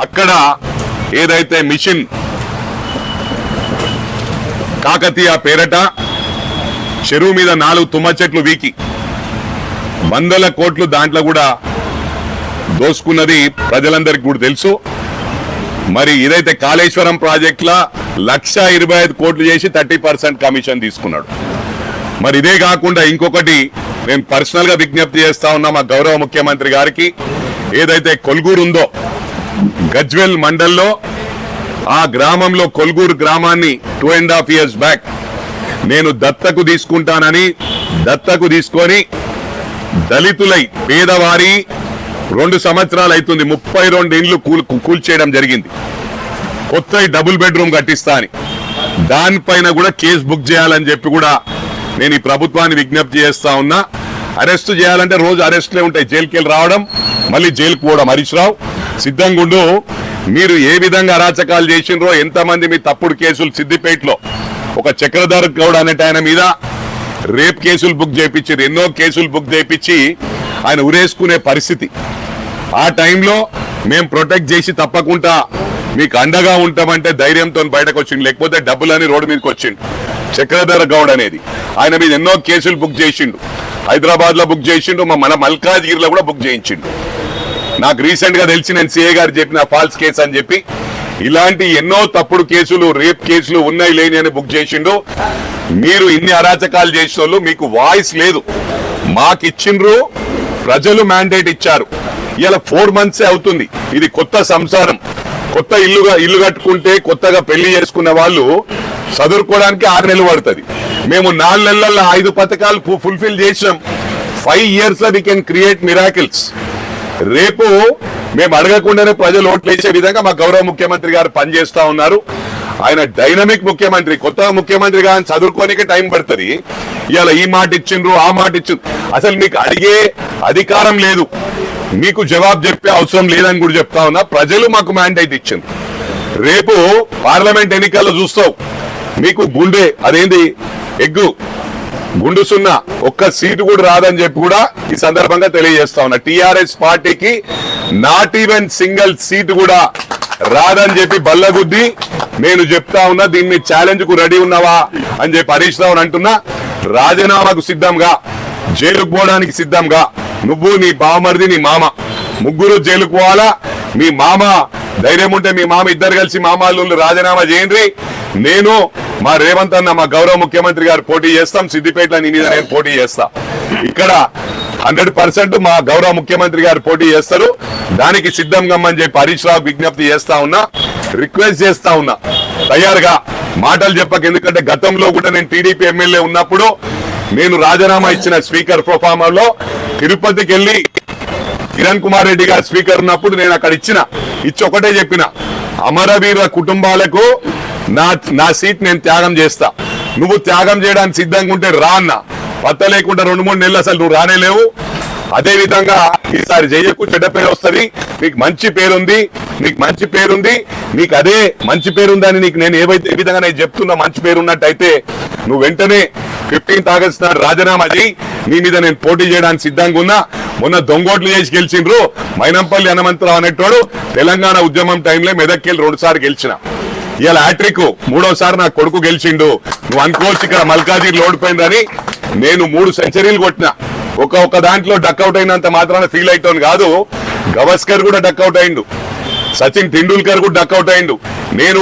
అక్కడ ఏదైతే మిషన్ కాకతీయ పేరట చెరువు మీద 4 తుమ్మ చెట్లు వీకి 100 కోట్లు దాంట్లో కూడా దోసుకున్నది ప్రజలందరికీ కూడా తెలుసు. మరి ఇదైతే కాళేశ్వరం ప్రాజెక్టులా 1,25,000 కోట్లు చేసి 30% కమిషన్ తీసుకున్నాడు. మరి ఇదే కాకుండా ఇంకొకటి నేను పర్సనల్ గా విజ్ఞప్తి చేస్తా ఉన్నా మా గౌరవ ముఖ్యమంత్రి గారికి, ఏదైతే కొల్గూరు ఉందో గజ్వెల్ మండల్లో ఆ గ్రామంలో కొల్గూరు గ్రామాన్ని 2.5 years బ్యాక్ నేను దత్తకు తీసుకుంటానని దత్తకు తీసుకొని దళితులై పేదవారి 2 సంవత్సరాలు అవుతుంది 32 ఇండ్లు కూల్చేయడం జరిగింది. కొత్త డబుల్ బెడ్రూమ్ కట్టిస్తా అని దానిపైన కూడా కేసు బుక్ చేయాలని చెప్పి కూడా నేను ఈ ప్రభుత్వాన్ని విజ్ఞప్తి చేస్తా ఉన్నా. అరెస్ట్ చేయాలంటే రోజు అరెస్ట్లే ఉంటాయి, జైలుకి వెళ్ళి రావడం మళ్ళీ జైలుకు పోవడం. హరీష్ రావు సిద్ధంగా ఉండు, మీరు ఏ విధంగా అరాచకాలు చేసిండ్రో, ఎంతమంది మీ తప్పుడు కేసులు సిద్దిపేటలో ఒక చక్రధర్ గౌడ్ అనేట ఆయన మీద రేప్ కేసులు బుక్ చేయించారు, ఎన్నో కేసులు బుక్ చేయించి ఆయన ఉరేసుకునే పరిస్థితి. ఆ టైంలో మేము ప్రొటెక్ట్ చేసి తప్పకుండా మీకు అండగా ఉంటామంటే ధైర్యంతో బయటకు వచ్చిండు, లేకపోతే డబ్బులని రోడ్డు మీదకి వచ్చిండు. చక్రధర్ గౌడ్ అనేది ఆయన మీద ఎన్నో కేసులు బుక్ చేసిండు, హైదరాబాద్ లో బుక్ చేసిండు, మన మల్కాజ్గిరి లో కూడా బుక్ చేయించిండు. నాకు రీసెంట్ గా తెలిసి నేను సిఏ గారు చెప్పిన ఫాల్స్ కేసు అని చెప్పి ఇలాంటి ఎన్నో తప్పుడు కేసులు రేప్ కేసులు ఉన్నాయి లేని అని బుక్ చేసిండు. మీరు ఇన్ని అరాచకాలు చేసిన వాళ్ళు మీకు వాయిస్ లేదు, మాకు ఇచ్చిండ్రు, ప్రజలు మ్యాండేట్ ఇచ్చారు. ఇలా 4 months అవుతుంది. ఇది కొత్త సంసారం, కొత్త ఇల్లు కట్టుకుంటే కొత్తగా పెళ్లి చేసుకున్న వాళ్ళు చదువుకోవడానికి 6 నెలలు పడుతుంది. మేము 4 నెలల్లో 5 పథకాలు ఫుల్ఫిల్ చేసినాం. 5 years we can create miracles. రేపు మేము అడగకుండానే ప్రజలు ఓట్లు వేసే విధంగా మా గౌరవ ముఖ్యమంత్రి గారు పనిచేస్తా ఉన్నారు. ఆయన డైనమిక్ ముఖ్యమంత్రి, కొత్త ముఖ్యమంత్రి గారిని చదువుకోనికే టైం పడుతుంది. ఇవాళ ఈ మాట ఇచ్చిండ్రు, ఆ మాట ఇచ్చిండ్రు, అసలు మీకు అడిగే అధికారం లేదు, మీకు జవాబు చెప్పే అవసరం లేదని కూడా చెప్తా ఉన్నా. ప్రజలు మాకు మ్యాండేట్ ఇచ్చిండ్రు. రేపు పార్లమెంట్ ఎన్నికల్లో చూస్తావు, మీకు గుండె అదేంది ఎగ్గు గుండు సున్నా ఒక్క సీటు కూడా రాదని చెప్పి కూడా ఈ సందర్భంగా తెలియజేస్తా ఉన్నా. టిఆర్ఎస్ పార్టీకి నాట్ ఈవెన్ సింగిల్ సీటు కూడా రాదని చెప్పి బల్లగుద్ది నేను చెప్తా ఉన్నా. దీన్ని ఛాలెంజ్ కు రెడీ ఉన్నావా అని చెప్పి హరీష్ రావు అంటున్నా. రాజీనామాకు సిద్ధంగా, జైలుకు పోవడానికి సిద్ధంగా నువ్వు, నీ బావమరిది, నీ మామ ముగ్గురు జైలుకు పోవాలా. మీ మామ ధైర్యం ఉంటే మీ మామ ఇద్దరు కలిసి మామాళ్ళు రాజీనామా చేయండి. నేను మా రేవంత్ అన్న మా గౌరవ ముఖ్యమంత్రి గారు పోటీ చేస్తాం. సిద్దిపేటలో నీ మీద నేను పోటీ చేస్తా. ఇక్కడ 100% మా గౌరవ ముఖ్యమంత్రి గారు పోటీ చేస్తారు. దానికి సిద్ధంగా అని చెప్పి హరీష్ రావు విజ్ఞప్తి చేస్తా ఉన్నా, రిక్వెస్ట్ చేస్తా ఉన్నా. తయారుగా మాటలు చెప్పక, ఎందుకంటే గతంలో కూడా నేను టీడీపీ ఎమ్మెల్యే ఉన్నప్పుడు నేను రాజీనామా ఇచ్చిన స్పీకర్ ప్రోఫార్మర్ లో తిరుపతికి వెళ్లి కిరణ్ కుమార్ రెడ్డి గారు స్పీకర్ ఉన్నప్పుడు నేను అక్కడ ఇచ్చి ఒకటే చెప్పిన, అమరవీర కుటుంబాలకు నా సీట్ నేను త్యాగం చేస్తా. నువ్వు త్యాగం చేయడానికి సిద్ధంగా ఉంటే రా అన్న. పత్త లేకుండా 2-3 నెలలు అసలు నువ్వు రానేలేవు. అదే విధంగా ఈసారి జయకు చెడ్డ పేరు వస్తుంది. నీకు మంచి పేరుంది, నీకు అదే మంచి పేరుందని నీకు నేను ఏ విధంగా నేను చెప్తున్నా, మంచి పేరున్నట్టయితే నువ్వు వెంటనే 15th August నాడు రాజీనామా చేయి. నీ మీద నేను పోటీ చేయడానికి సిద్ధంగా ఉన్నా. మొన్న దొంగోట్లు చేసి గెలిచిండ్రు. మైనంపల్లి హనుమంతరావు అనేటోడు తెలంగాణ ఉద్యమం టైంలో మెదక్కి 2 సార్లు గెలిచిన. ఇవాళ హ్యాట్రిక్ 3వసారి నా కొడుకు గెలిచిండు. నువ్వు అనుకోవచ్చు ఇక్కడ మల్కాజిగిరి ఓడిపోయిందని. నేను 3 సెంచరీలు కొట్టిన. ఒక దాంట్లో డక్అవుట్ అయినంత మాత్రాన ఫీల్ అవుతాను కాదు. గవస్కర్ కూడా డక్అవుట్ అయిండు, సచిన్ టెండూల్కర్ కూడా డక్అవుట్ అయిండు. నేను